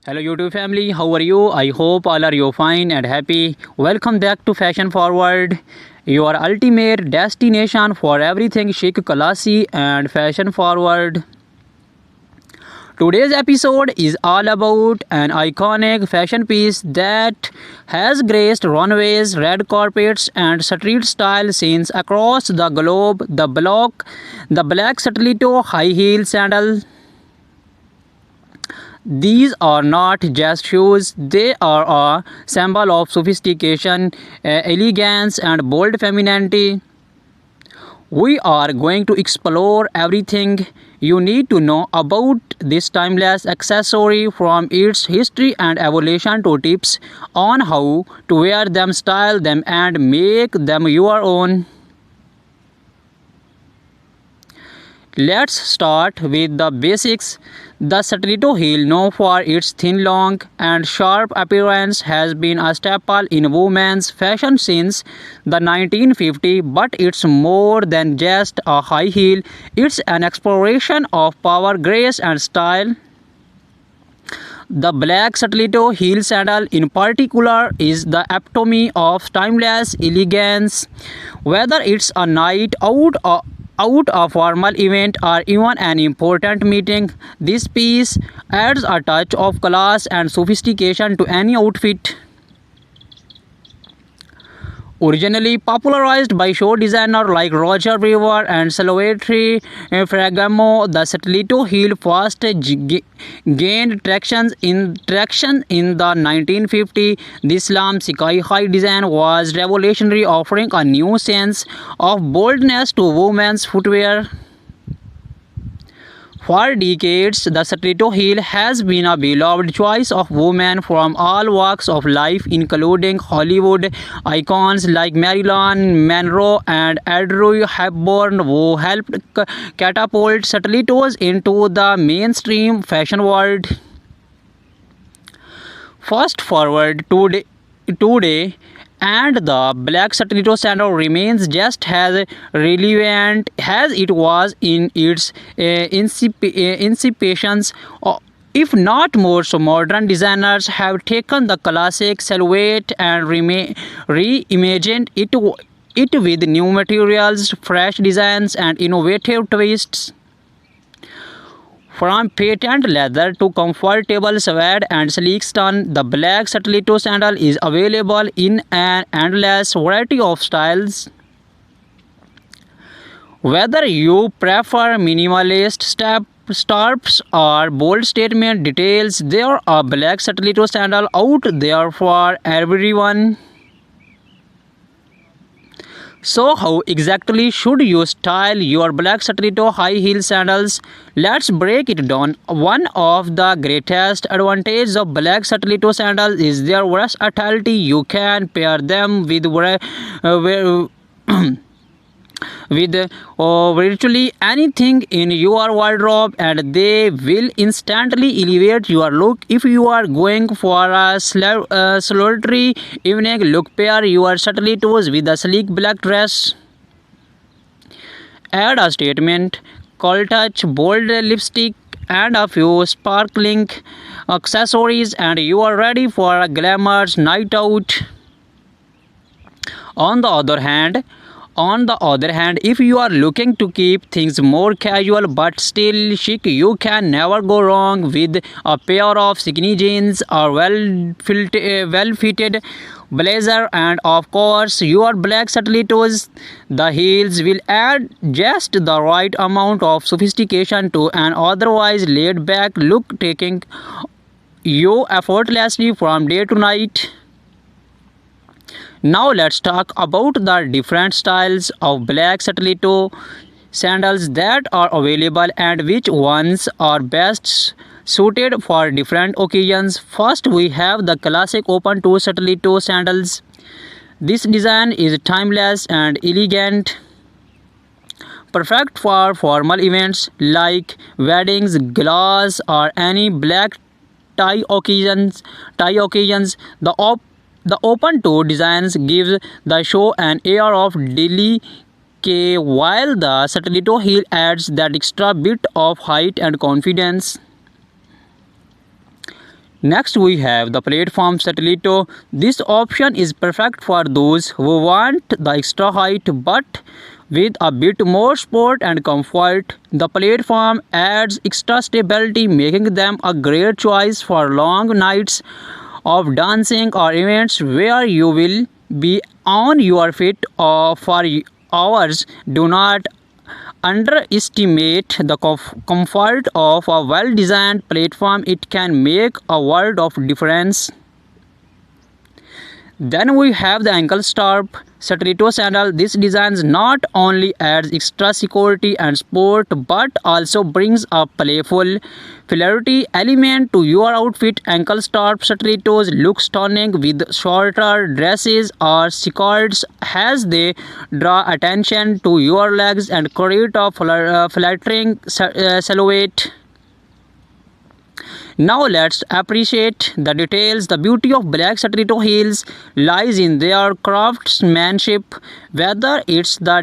Hello YouTube family, how are you? I hope all are you fine and happy. Welcome back to Fashion Forward, your ultimate destination for everything chic, classy and fashion forward. Today's episode is all about an iconic fashion piece that has graced runways, red carpets, and street style scenes across the globe. The black stiletto high heel sandal. These are not just shoes, they are a symbol of sophistication, elegance, and bold femininity. We are going to explore everything you need to know about this timeless accessory, from its history and evolution to tips on how to wear them, style them, and make them your own. Let's start with the basics. The stiletto heel, known for its thin, long, and sharp appearance, has been a staple in women's fashion since the 1950s, but it's more than just a high heel. It's an exploration of power, grace, and style. The black stiletto heel sandal in particular is the epitome of timeless elegance. Whether it's a night out a formal event or even an important meeting, this piece adds a touch of class and sophistication to any outfit. Originally popularized by show designers like Roger Weaver and Salvatore Ferragamo, the stiletto heel first gained traction in the 1950s. This slim, sky-high design was revolutionary, offering a new sense of boldness to women's footwear. For decades, the stiletto heel has been a beloved choice of women from all walks of life, including Hollywood icons like Marilyn Monroe and Audrey Hepburn, who helped catapult stilettos into the mainstream fashion world. Fast forward today, and the black stiletto sandal remains just as relevant as it was in its incipience. If not more, so modern designers have taken the classic silhouette and reimagined it with new materials, fresh designs, and innovative twists. From patent leather to comfortable suede and sleek stone, the black stiletto sandal is available in an endless variety of styles. Whether you prefer minimalist straps or bold statement details, there are black stiletto sandal out there for everyone. So how exactly should you style your black stiletto high heel sandals? Let's break it down. One of the greatest advantages of black stiletto sandals is their versatility. You can pair them with virtually anything in your wardrobe, and they will instantly elevate your look. If you are going for a solitary evening look, pair your stilettos with a sleek black dress. Add a statement cold touch, bold lipstick, and a few sparkling accessories, and you are ready for a glamorous night out. On the other hand, if you are looking to keep things more casual but still chic, you can never go wrong with a pair of skinny jeans or well-fitted blazer, and of course your black stilettos. The heels will add just the right amount of sophistication to an otherwise laid-back look, taking you effortlessly from day to night. Now let's talk about the different styles of black stiletto sandals that are available and which ones are best suited for different occasions. First, we have the classic open toe stiletto sandals. This design is timeless and elegant, perfect for formal events like weddings, galas, or any black tie occasions. The open toe designs gives the show an air of delicate, while the stiletto heel adds that extra bit of height and confidence. Next we have the platform stiletto. This option is perfect for those who want the extra height but with a bit more support and comfort. The platform adds extra stability, making them a great choice for long nights of dancing or events where you will be on your feet for hours. Do not underestimate the comfort of a well-designed platform. It can make a world of difference. Then we have the ankle strap stiletto sandal. This design not only adds extra security and support but also brings a playful flairty element to your outfit. Ankle strap stilettos look stunning with shorter dresses or skirts as they draw attention to your legs and create a flattering silhouette. Now let's appreciate the details. The beauty of black stiletto heels lies in their craftsmanship, whether it's the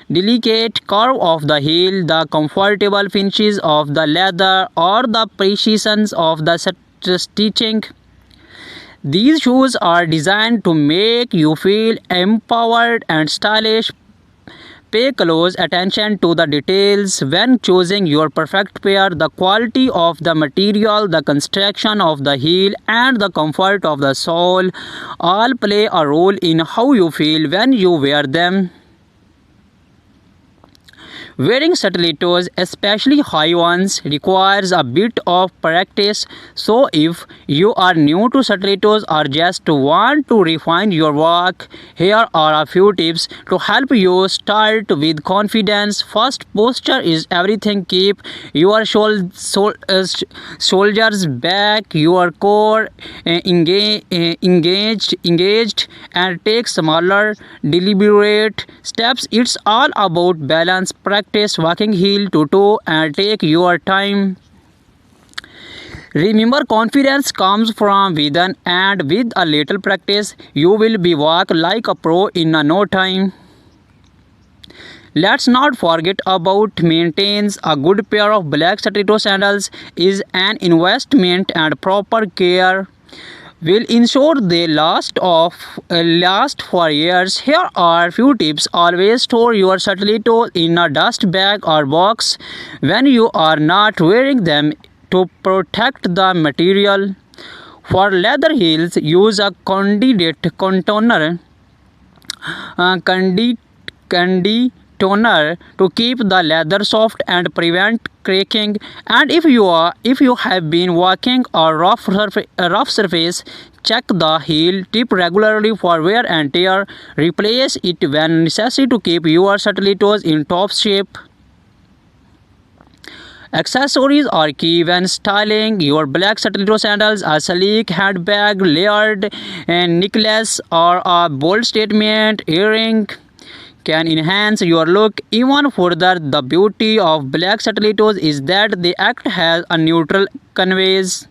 delicate curve of the heel, the comfortable finishes of the leather, or the precision of the stitching. These shoes are designed to make you feel empowered and stylish. Pay close attention to the details when choosing your perfect pair. The quality of the material, the construction of the heel, and the comfort of the sole all play a role in how you feel when you wear them. Wearing stilettos, especially high ones, requires a bit of practice. So if you are new to stilettos or just want to refine your walk, here are a few tips to help you start with confidence. First, posture is everything. Keep your shoulders back, your core engaged, and take smaller, deliberate steps. It's all about balance. Practice walking heel to toe and take your time. Remember, confidence comes from within, and with a little practice, you will be walk like a pro in no time. Let's not forget about maintenance. A good pair of black stiletto sandals is an investment, and proper care will ensure they last for years. Here are few tips. Always store your stilettos in a dust bag or box when you are not wearing them to protect the material. For leather heels, use a conditioner to keep the leather soft and prevent cracking. And if you have been walking a rough surface, check the heel tip regularly for wear and tear. Replace it when necessary to keep your stilettos in top shape. Accessories are key when styling your black stiletto sandals. A sleek handbag, layered necklace, or a bold statement earring can enhance your look even further. The beauty of black stilettos is that they act as a neutral canvas,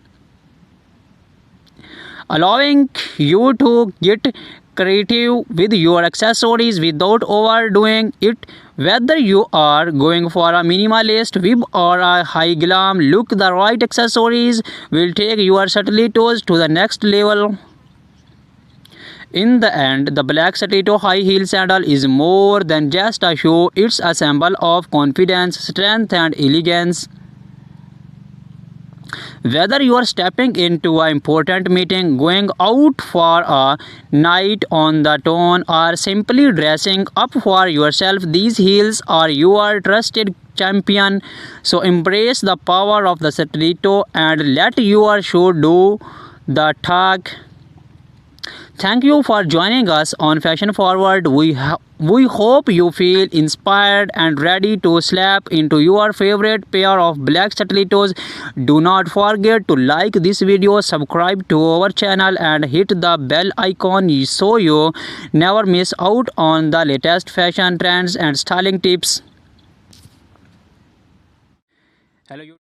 allowing you to get creative with your accessories without overdoing it. Whether you are going for a minimalist vibe or a high glam look, the right accessories will take your stilettos to the next level. In the end, the black stiletto high heel sandal is more than just a shoe. It's a symbol of confidence, strength, and elegance. Whether you are stepping into an important meeting, going out for a night on the town, or simply dressing up for yourself, these heels are your trusted champion. So embrace the power of the stiletto and let your shoe do the talk. Thank you for joining us on Fashion Forward. We hope you feel inspired and ready to slap into your favorite pair of black stilettos. Do not forget to like this video, subscribe to our channel, and hit the bell icon so you never miss out on the latest fashion trends and styling tips. Hello.